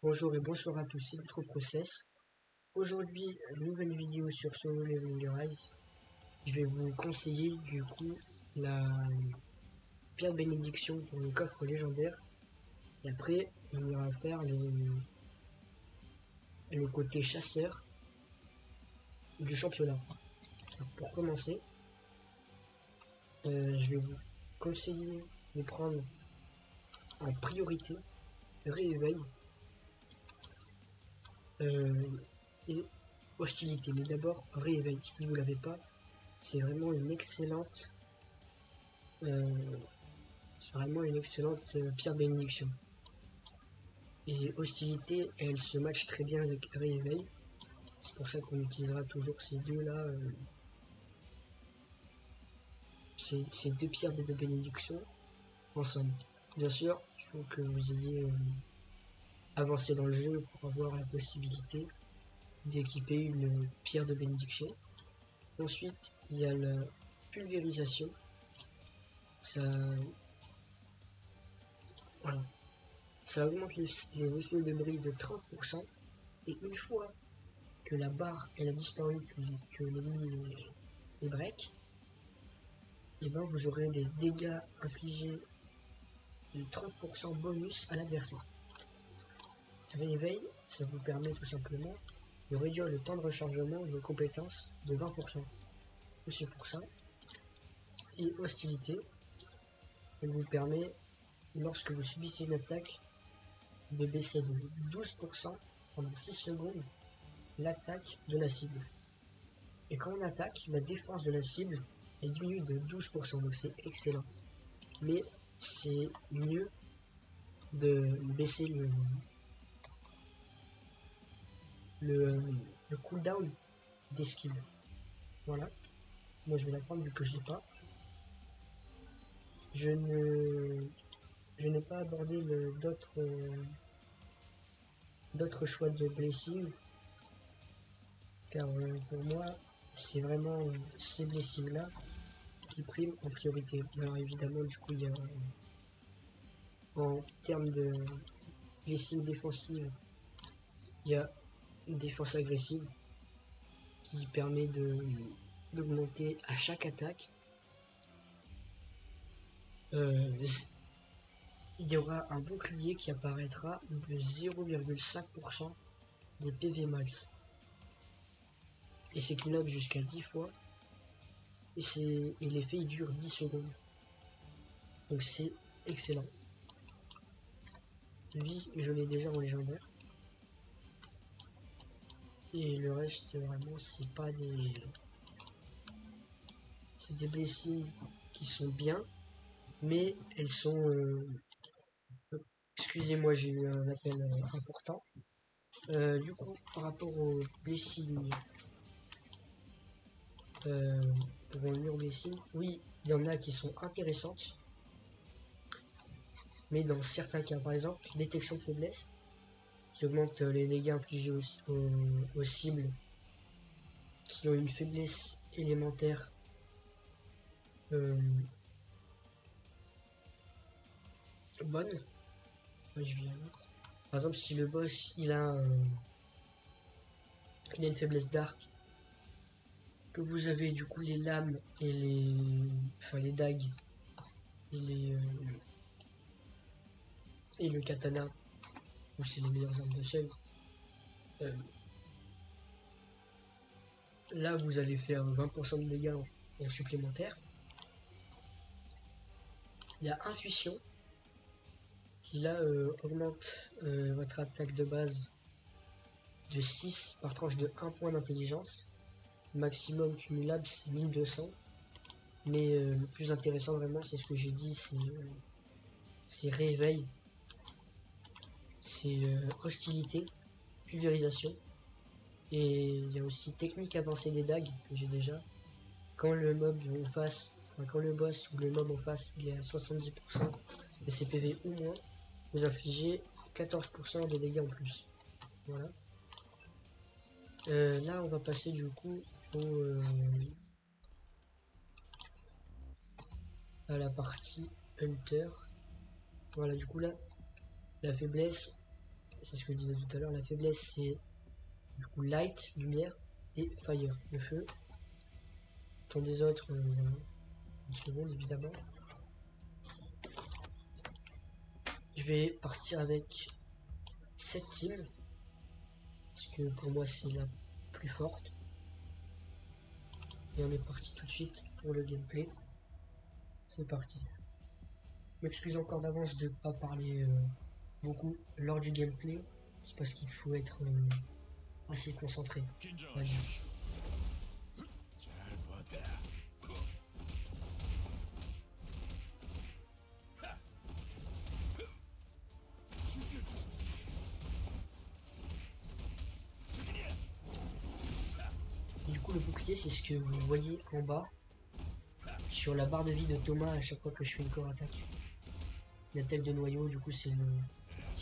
Bonjour et bonsoir à tous, c'est notre process. Aujourd'hui, nouvelle vidéo sur Solo Leveling Rise. Je vais vous conseiller du coup la pierre de bénédiction pour le coffre légendaire. Et après, on ira faire le côté chasseur du championnat. Alors, pour commencer, je vais vous conseiller de prendre en priorité réveil et hostilité. Mais d'abord, réveil, si vous l'avez pas, c'est vraiment une excellente pierre bénédiction. Et hostilité, elle se match très bien avec réveil. C'est pour ça qu'on utilisera toujours ces deux-là, ces deux pierres de bénédiction ensemble. Bien sûr, il faut que vous ayez avancé dans le jeu pour avoir la possibilité d'équiper une pierre de bénédiction. Ensuite, il y a la pulvérisation. Ça, voilà. Ça augmente les effets de bris de 30%. Et une fois que la barre elle a disparu, que l'ennemi est break, et ben vous aurez des dégâts infligés de 30% bonus à l'adversaire. Réveil, ça vous permet tout simplement de réduire le temps de rechargement de vos compétences de 20%. C'est pour ça. Et hostilité, elle vous permet, lorsque vous subissez une attaque, de baisser de 12% pendant 6 secondes l'attaque de la cible. Et quand on attaque, la défense de la cible est diminuée de 12%, donc c'est excellent. Mais c'est mieux de baisser le cooldown des skills. Voilà. Moi je vais la prendre vu que je l'ai pas. Je n'ai pas abordé d'autres choix de blessing, car pour moi c'est vraiment ces blessings là qui priment en priorité. Alors évidemment du coup il y a en termes de blessing défensive, il y a une défense agressive qui permet d'augmenter à chaque attaque. Il y aura un bouclier qui apparaîtra de 0,5% des PV max. Et c'est clean-up jusqu'à 10 fois. Et l'effet il dure 10 secondes. Donc c'est excellent. Vie, je l'ai déjà en légendaire. Et le reste, vraiment, c'est pas des... C'est des blessings qui sont bien. Mais elles sont... Excusez-moi, j'ai eu un appel important. Du coup, par rapport aux blessings... pour un mur blessing, oui, il y en a qui sont intéressantes. Mais dans certains cas, par exemple, détection de faiblesse, qui augmente les dégâts infligés aux cibles qui ont une faiblesse élémentaire bonne. Par exemple, si le boss il a une faiblesse d'arc, que vous avez du coup les lames et les dagues et et le katana, où c'est les meilleures armes de seul. Là, vous allez faire 20% de dégâts en supplémentaire. Il y a intuition qui là augmente votre attaque de base de 6 par tranche de 1 point d'intelligence. Maximum cumulable c'est 1200. Mais le plus intéressant vraiment c'est ce que j'ai dit, c'est réveil, c'est hostilité, pulvérisation. Et il y a aussi technique avancée des dagues que j'ai déjà. Quand le mob en face, quand le boss ou le mob en face il est à 70% de ses PV ou moins, vous infligez 14% de dégâts en plus. Voilà. Là on va passer du coup à la partie Hunter. Voilà, du coup là, la faiblesse, c'est ce que je disais tout à l'heure, la faiblesse c'est du coup light, lumière, et fire, le feu. Tant des autres, une seconde évidemment. Je vais partir avec cette team, parce que pour moi c'est la plus forte. Et on est parti tout de suite pour le gameplay. C'est parti. Je m'excuse encore d'avance de ne pas parler beaucoup lors du gameplay. C'est parce qu'il faut être assez concentré. On va dire. Et du coup, le bouclier, c'est ce que vous voyez en bas sur la barre de vie de Thomas à chaque fois que je fais une core attaque. La tête de noyau, du coup, c'est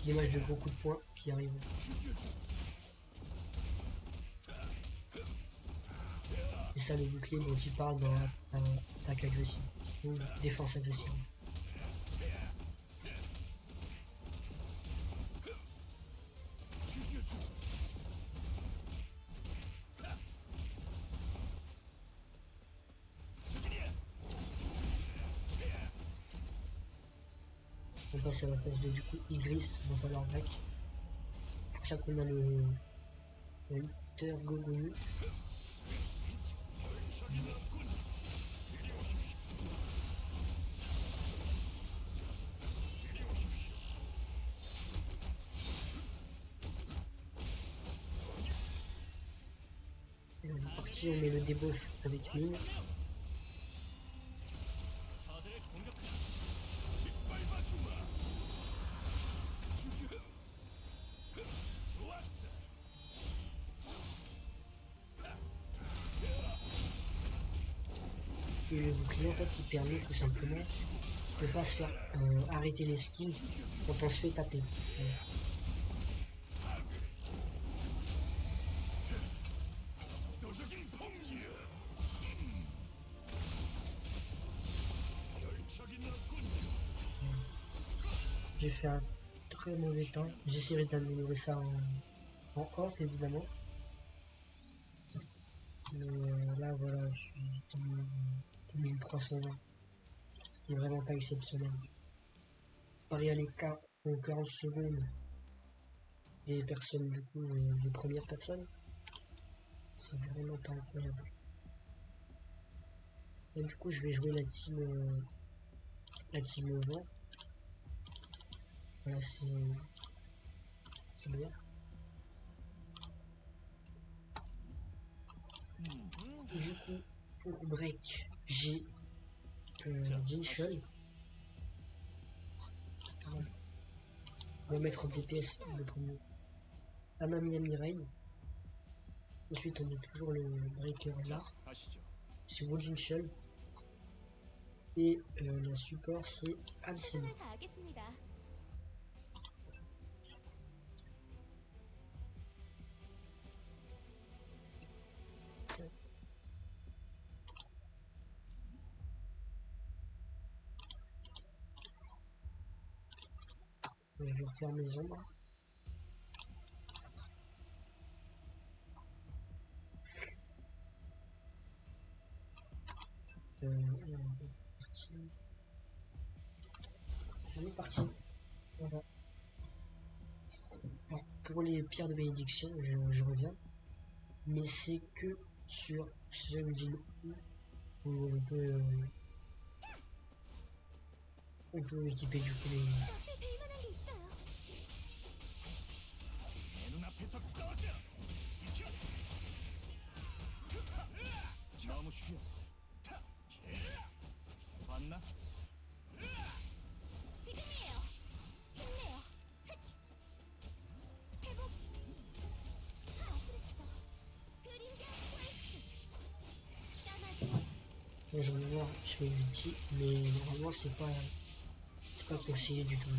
l'image de gros coups de poing qui arrive. C'est ça le bouclier dont il parle dans l'attaque agressive ou défense agressive. On passe à la phase de du coup Igris, il va falloir back. C'est pour ça qu'on a le Hunter Gogoni. Et on est parti, on met le debuff avec mine. Et le bouclier en fait il permet tout simplement de pas se faire arrêter les skills quand on se fait taper. Voilà. J'ai fait un très mauvais temps. J'essaierai d'améliorer ça en off évidemment. Mais là voilà, je suis 2320. Ce qui est vraiment pas exceptionnel. Pareil à l'écart en 40 secondes des personnes du coup des premières personnes. C'est vraiment pas incroyable. Et du coup je vais jouer la team au vent. Voilà c'est bien. Du coup pour break j'ai Jinchul. On va mettre en DPS le premier. Amamiya Mirai. Ensuite on a toujours le breaker là. C'est Wojinshul. Et la support c'est Alcine. Je vais refaire mes ombres. On est parti. Voilà. Alors, pour les pierres de bénédiction, je reviens. Mais c'est que sur Sunjin où on peut équiper du coup les. J'en ai marre, je fais une ulti, mais normalement c'est pas conseillé du tout.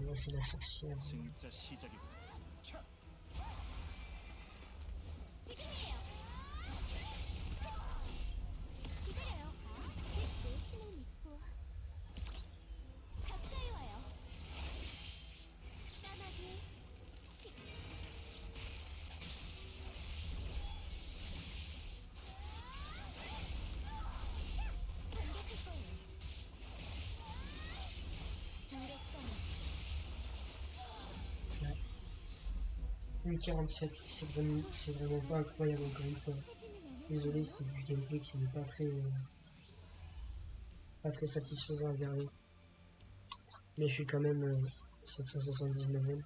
Là, c'est la sorcière. 진짜 시작이군. 차! 지금이에요. 기다려요. 내 힘을 믿고 가까이 와요. 까마귀 식. 공격할 거예요. 무력감. 1,47, c'est vraiment pas incroyable encore une fois. Désolé, c'est du gameplay qui n'est pas très satisfaisant à regarder. Mais je suis quand même 779ème.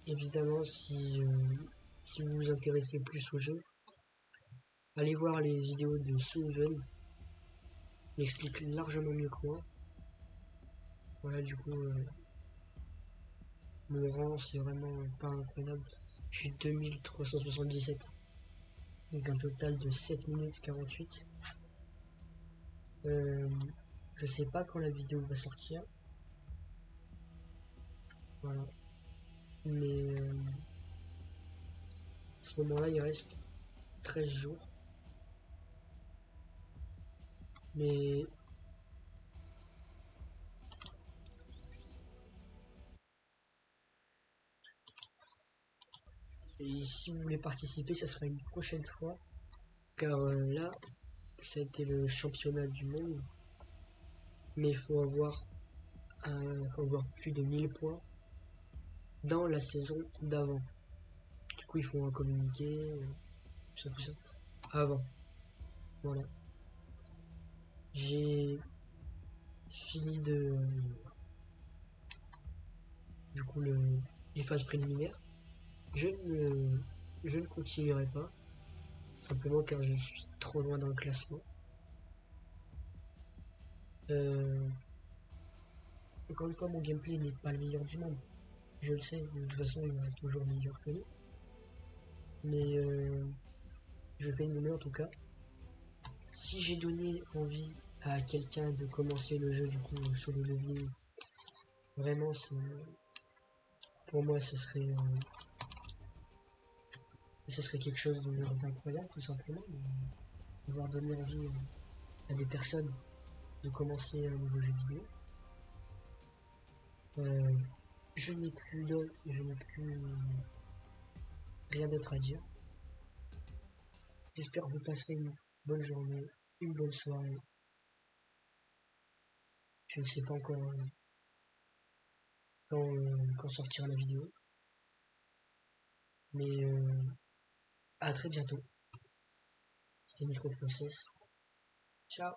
Évidemment, si vous vous intéressez plus au jeu, allez voir les vidéos de Souven. Il explique largement mieux que moi. Voilà, du coup, mon rang, c'est vraiment pas incroyable. Je suis 2377. Donc un total de 7 minutes 48. Je sais pas quand la vidéo va sortir. Voilà. Mais à ce moment-là, il reste 13 jours. Mais et si vous voulez participer, ça sera une prochaine fois. Car là, ça a été le championnat du monde. Mais il faut avoir plus de 1000 points dans la saison d'avant. Du coup, il faut un communiqué, tout ça. Avant. Voilà. J'ai fini du coup les phases préliminaires. Je ne continuerai pas. Simplement car je suis trop loin dans le classement. Encore une fois, mon gameplay n'est pas le meilleur du monde. Je le sais, de toute façon, il y aura toujours meilleur que nous. Mais je fais de mon mieux en tout cas. Si j'ai donné envie à quelqu'un de commencer le jeu du coup sur le levier, vraiment, pour moi, ce serait quelque chose d'incroyable, tout simplement. Pouvoir donner envie à des personnes de commencer un nouveau jeu vidéo. Je n'ai plus rien d'autre à dire. J'espère que vous passerez une bonne journée, une bonne soirée. Je ne sais pas encore quand sortira la vidéo. Mais à très bientôt. C'était Microprocess. Ciao.